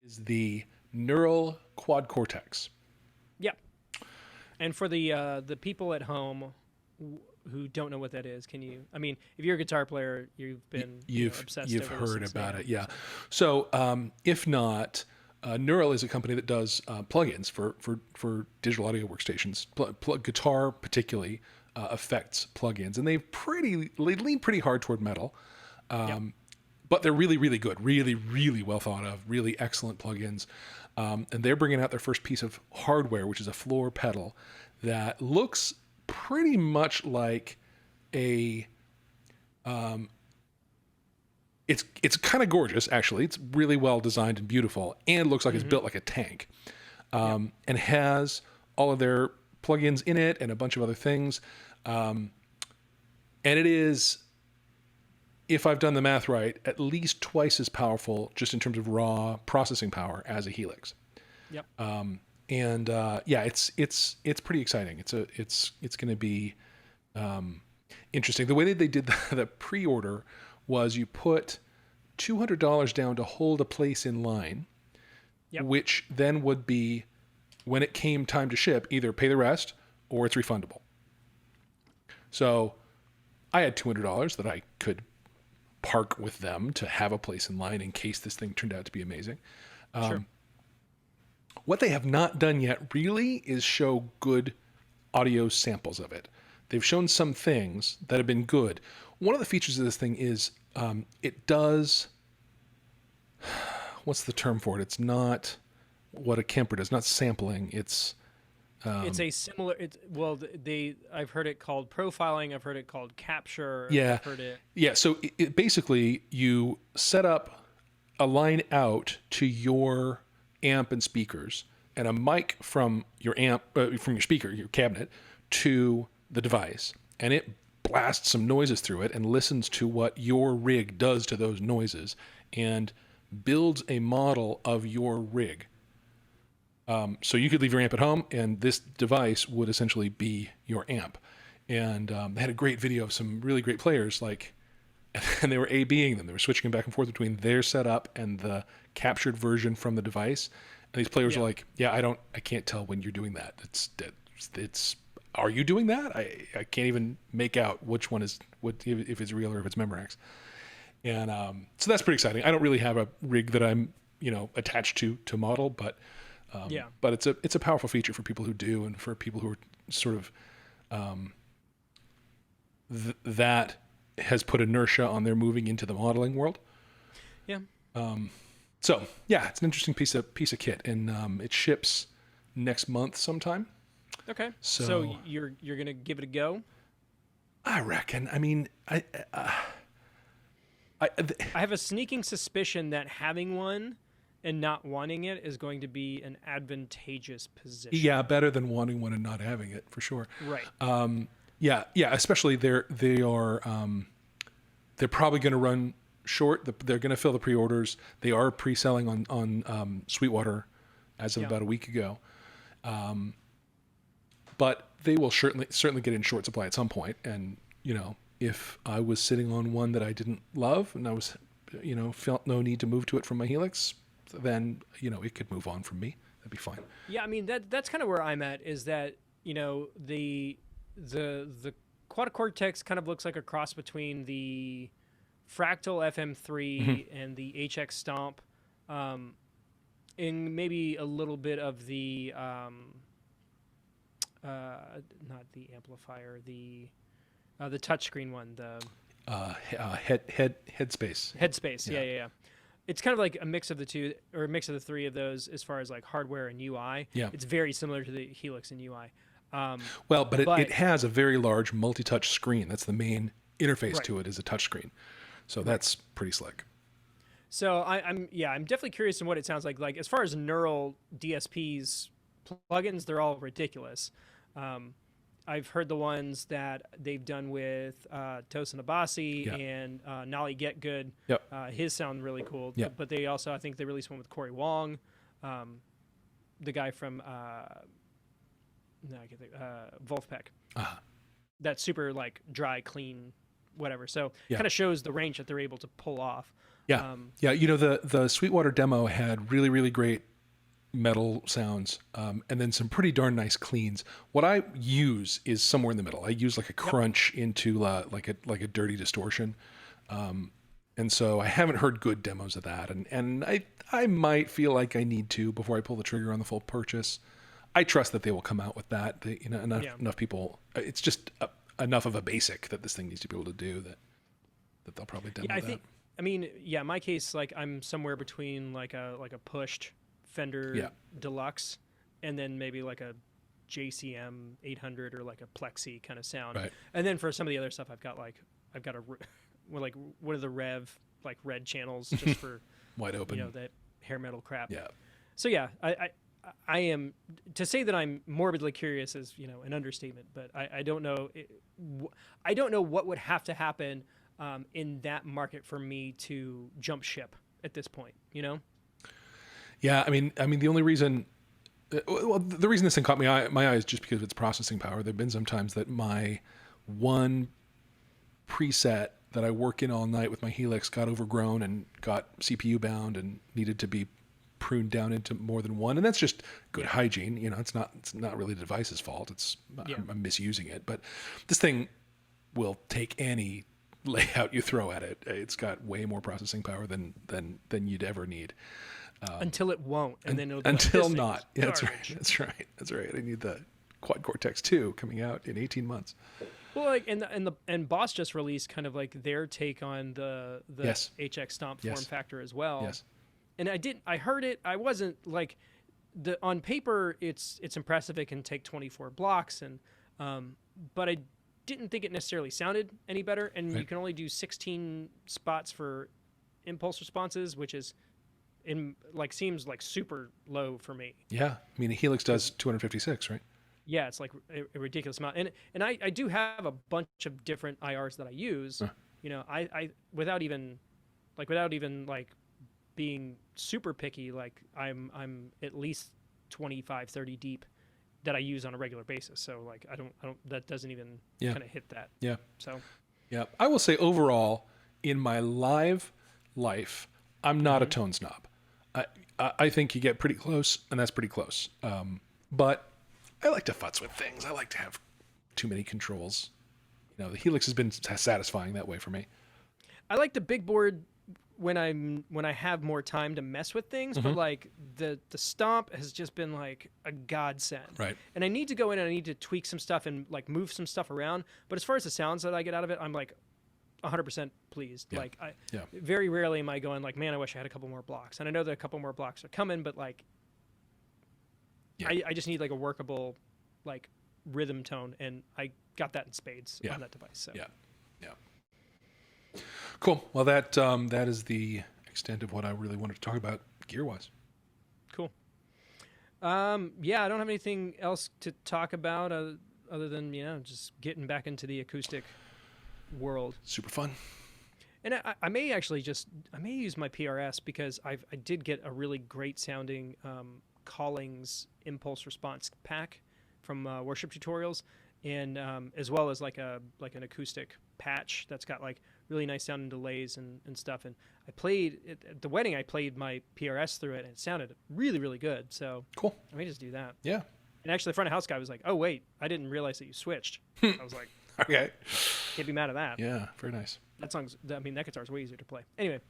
is the Neural Quad Cortex. Yeah. And for the people at home who don't know what that is, can you? I mean, if you're a guitar player, you've been obsessed You've over this heard since day about it, one. yeah. So, So if not, Neural is a company that does plugins for digital audio workstations, guitar particularly effects plugins, and they lean pretty hard toward metal. yep. But they're really, really good, really, really well thought of, really excellent plugins. And they're bringing out their first piece of hardware, which is a floor pedal that looks pretty much like a. It's kind of gorgeous, actually. It's really well designed and beautiful, and looks like it's built like a tank, and has all of their plugins in it and a bunch of other things. And it is, if I've done the math right, at least twice as powerful just in terms of raw processing power as a Helix. Yep. And yeah, it's pretty exciting. It's going to be interesting. The way that they did the pre-order was you put $200 down to hold a place in line, Yep. which then would be, when it came time to ship, either pay the rest or it's refundable. So I had $200 that I could park with them to have a place in line in case this thing turned out to be amazing. Sure. What they have not done yet really is show good audio samples of it. They've shown some things that have been good. One of the features of this thing is it does, what's the term for it? It's not what a Kemper does, not sampling. It's It's a similar. I've heard it called profiling. I've heard it called capture. yeah, I've heard it. yeah. So basically you set up a line out to your amp and speakers, and a mic from your amp, from your speaker, your cabinet, to the device, and it blasts some noises through it and listens to what your rig does to those noises, and builds a model of your rig. So you could leave your amp at home, and this device would essentially be your amp. And they had a great video of some really great players, and they were A/Bing them. They were switching back and forth between their setup and the captured version from the device. And these players Yeah. were like, "Yeah, I can't tell when you're doing that. It's. Are you doing that? I can't even make out which one is what, if it's real or if it's Memorex." And so that's pretty exciting. I don't really have a rig that I'm attached to model, but. Yeah. But it's a powerful feature for people who do, and for people who are sort of that has put inertia on their moving into the modeling world. Yeah. So yeah, it's an interesting piece of kit, and it ships next month sometime. Okay. So, So you're gonna give it a go? I reckon. I mean, I I have a sneaking suspicion that having one and not wanting it is going to be an advantageous position. yeah, better than wanting one and not having it, for sure. Right. Yeah. Especially they're probably going to run short. They're going to fill the pre-orders. They are pre-selling on Sweetwater as of about a week ago, but they will certainly get in short supply at some point. And if I was sitting on one that I didn't love and I was felt no need to move to it from my Helix, then it could move on from me. That'd be fine. Yeah, I mean that's kind of where I'm at. Is that the Quad Cortex kind of looks like a cross between the Fractal FM3 and the HX Stomp, and maybe a little bit of the not the amplifier, the touchscreen one, the Headspace. Headspace. Yeah. It's kind of like a mix of the two, or a mix of the three of those, as far as like hardware and UI. Yeah. It's very similar to the Helix and UI. Well, but it has a very large multi-touch screen. That's the main interface Right. to it, is a touch screen. So that's pretty slick. So I'm definitely curious in what it sounds like. Like as far as Neural DSP's plugins, they're all ridiculous. I've heard the ones that they've done with Tosin Abasi Yeah. and Nolly Get Good. Yep. His sound really cool. Yeah. But they also, I think they released one with Corey Wong, the guy from I can't think, Wolfpack. That's super like dry, clean, whatever. So Yeah. kind of shows the range that they're able to pull off. Yeah. Yeah. You know, the Sweetwater demo had really, really great metal sounds, and then some pretty darn nice cleans. What I use is somewhere in the middle. I use like a crunch into like a dirty distortion. And so I haven't heard good demos of that. And I might feel like I need to before I pull the trigger on the full purchase. I trust that they will come out with that. You know, enough people. It's just enough of a basic that this thing needs to be able to do that they'll probably demo that. I mean, yeah, in my case, like I'm somewhere between like a pushed Fender Deluxe and then maybe like a JCM 800 or like a Plexi kind of sound. Right. And then for some of the other stuff, I've got a like one of the Rev like red channels just for wide open, you know, that hair metal crap. Yeah. So yeah, I am, to say that I'm morbidly curious is, you know, an understatement, but I don't know. I don't know what would have to happen in that market for me to jump ship at this point, you know? Yeah. I mean, the only reason, the reason this thing caught my eye is just because of its processing power. There've been some times that my one preset that I work in all night with my Helix got overgrown and got CPU bound and needed to be pruned down into more than one. And that's just good hygiene. You know, it's not really the device's fault. I'm misusing it, but this thing will take any layout you throw at it. It's got way more processing power than you'd ever need. Until it won't. And then it'll be until like, not. Yeah, that's right. I need the Quad Cortex 2 coming out in 18 months. Well, like and Boss just released kind of like their take on the HX Stomp form factor as well. Yes. And I heard it. I wasn't like on paper it's impressive. It can take 24 blocks but I didn't think it necessarily sounded any better. And you can only do 16 spots for impulse responses, which is seems like super low for me. Yeah. I mean, the Helix does 256, right? Yeah, it's like a ridiculous amount. And I do have a bunch of different IRs that I use. You know, I without even like being super picky, like I'm at least 25, 30 deep that I use on a regular basis. So like I don't that doesn't even kind of hit that. Yeah. So yeah, I will say overall in my live life, I'm not a tone snob. I think you get pretty close, and that's pretty close. But I like to futz with things. I like to have too many controls. You know, the Helix has been satisfying that way for me. I like the big board when I have more time to mess with things, but like the Stomp has just been like a godsend. Right. And I need to go in and I need to tweak some stuff and like move some stuff around. But as far as the sounds that I get out of it, I'm like 100% pleased. Yeah. Like very rarely am I going like, man, I wish I had a couple more blocks. And I know that a couple more blocks are coming, but like I just need like a workable like rhythm tone, and I got that in spades on that device. So yeah. Cool. Well, that is the extent of what I really wanted to talk about gear-wise. Cool. Yeah, I don't have anything else to talk about other than, you know, just getting back into the acoustic world. Super fun. And I may actually use my PRS because I did get a really great sounding Callings impulse response pack from Worship Tutorials, and as well as like an acoustic patch that's got like really nice sounding delays and stuff. And I played at the wedding. I played my PRS through it, and it sounded really, really good. So cool. I may just do that. Yeah. And actually, the front of house guy was like, "Oh wait, I didn't realize that you switched." I was like, "Okay, can't be mad at that." Yeah, very nice. That guitar's way easier to play. Anyway.